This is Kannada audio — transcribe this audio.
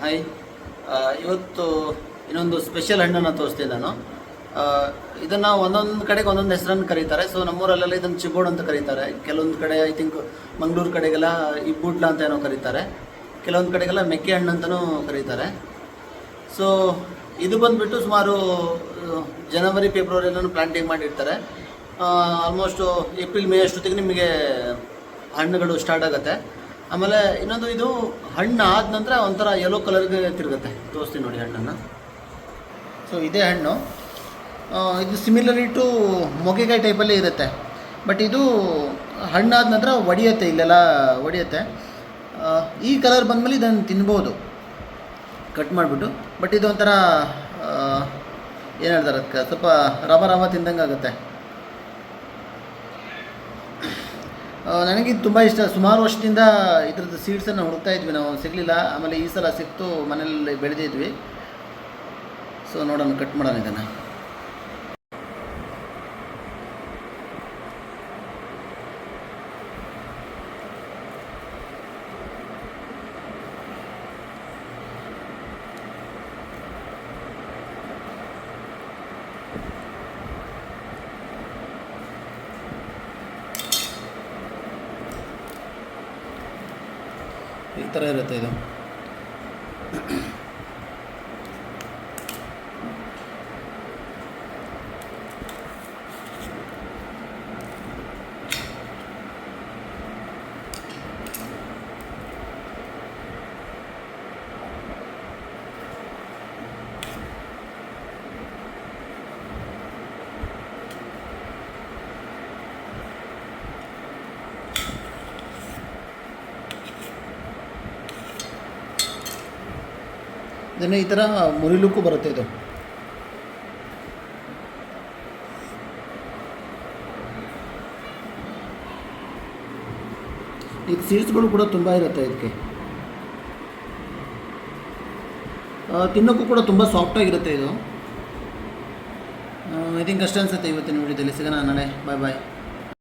ಹಾಯ್. ಇವತ್ತು ಇನ್ನೊಂದು ಸ್ಪೆಷಲ್ ಹಣ್ಣನ್ನು ತೋರಿಸ್ತೀನಿ ನಾನು. ಇದನ್ನು ಒಂದೊಂದು ಕಡೆಗೆ ಒಂದೊಂದು ಹೆಸರನ್ನು ಕರೀತಾರೆ. ಸೊ ನಮ್ಮೂರಲ್ಲೆಲ್ಲ ಇದನ್ನು ಚಿಬೋಡ್ ಅಂತ ಕರೀತಾರೆ. ಕೆಲವೊಂದು ಕಡೆ ಐ ಥಿಂಕ್ ಮಂಗಳೂರು ಕಡೆಗೆಲ್ಲ ಇಬ್ಬೂಡ್ಲ ಅಂತ ಏನೋ ಕರೀತಾರೆ. ಕೆಲವೊಂದು ಕಡೆಗೆಲ್ಲ ಮೆಕ್ಕೆ ಹಣ್ಣು ಅಂತಲೂ ಕರೀತಾರೆ. ಸೊ ಇದು ಬಂದುಬಿಟ್ಟು ಸುಮಾರು ಜನವರಿ ಫೆಬ್ರವರಿಯಲ್ಲೂ ಪ್ಲಾಂಟಿಂಗ್ ಮಾಡಿರ್ತಾರೆ. ಆಲ್ಮೋಸ್ಟು ಏಪ್ರಿಲ್ ಮೇ ಅಷ್ಟೊತ್ತಿಗೆ ನಿಮಗೆ ಹಣ್ಣುಗಳು ಸ್ಟಾರ್ಟ್ ಆಗುತ್ತೆ. ಆಮೇಲೆ ಇನ್ನೊಂದು, ಇದು ಹಣ್ಣು ಆದ ನಂತರ ಒಂಥರ ಯೆಲ್ಲೋ ಕಲರ್ಗೆ ತಿರುಗುತ್ತೆ. ತೋರಿಸ್ತೀನಿ ನೋಡಿ ಹಣ್ಣನ್ನು. ಸೊ ಇದೇ ಹಣ್ಣು. ಇದು ಸಿಮಿಲರಿ ಟು ಮೊಗೆಕಾಯಿ ಟೈಪಲ್ಲೇ ಇರುತ್ತೆ. ಬಟ್ ಇದು ಹಣ್ಣಾದ ನಂತರ ಒಡೆಯುತ್ತೆ, ಇಲ್ಲೆಲ್ಲ ಒಡೆಯುತ್ತೆ. ಈ ಕಲರ್ ಬಂದಮೇಲೆ ಇದನ್ನು ತಿನ್ಬೋದು ಕಟ್ ಮಾಡಿಬಿಟ್ಟು. ಬಟ್ ಇದು ಒಂಥರ ಏನು ಹೇಳ್ತಾರೆ, ಅದಕ್ಕೆ ಸ್ವಲ್ಪ ರವ ತಿಂದಂಗೆ ಆಗುತ್ತೆ. ನನಗಿದು ತುಂಬ ಇಷ್ಟ. ಸುಮಾರು ವರ್ಷದಿಂದ ಇದ್ರದ್ದು ಸೀಡ್ಸನ್ನು ಹುಡುಕ್ತಾ ಇದ್ವಿ ನಾವು, ಸಿಗಲಿಲ್ಲ. ಆಮೇಲೆ ಈ ಸಲ ಸಿಕ್ತು, ಮನೇಲಿ ಬೆಳೆದಿದ್ವಿ. ಸೊ ನೋಡೋಣ, ಕಟ್ ಮಾಡೋಣ ಇದನ್ನು. ಈ ಥರ ಇರುತ್ತೆ ಇದು. ಇದನ್ನು ಈ ಥರ ಮುರಿಲಿಕ್ಕೂ ಬರುತ್ತೆ ಇದು. ಈಗ ಸೀಡ್ಸ್ಗಳು ಕೂಡ ತುಂಬ ಇರುತ್ತೆ ಇದಕ್ಕೆ. ತಿನ್ನೋಕ್ಕೂ ಕೂಡ ತುಂಬ ಸಾಫ್ಟಾಗಿರುತ್ತೆ ಇದು. ಐ ಥಿಂಕ್ ಅಷ್ಟೇ ಅನಿಸುತ್ತೆ ಇವತ್ತಿನ ವಿಡಿಯೋದಲ್ಲಿ. ಸಿಗೋಣ ನಾಳೆ. ಬಾಯ್ ಬಾಯ್.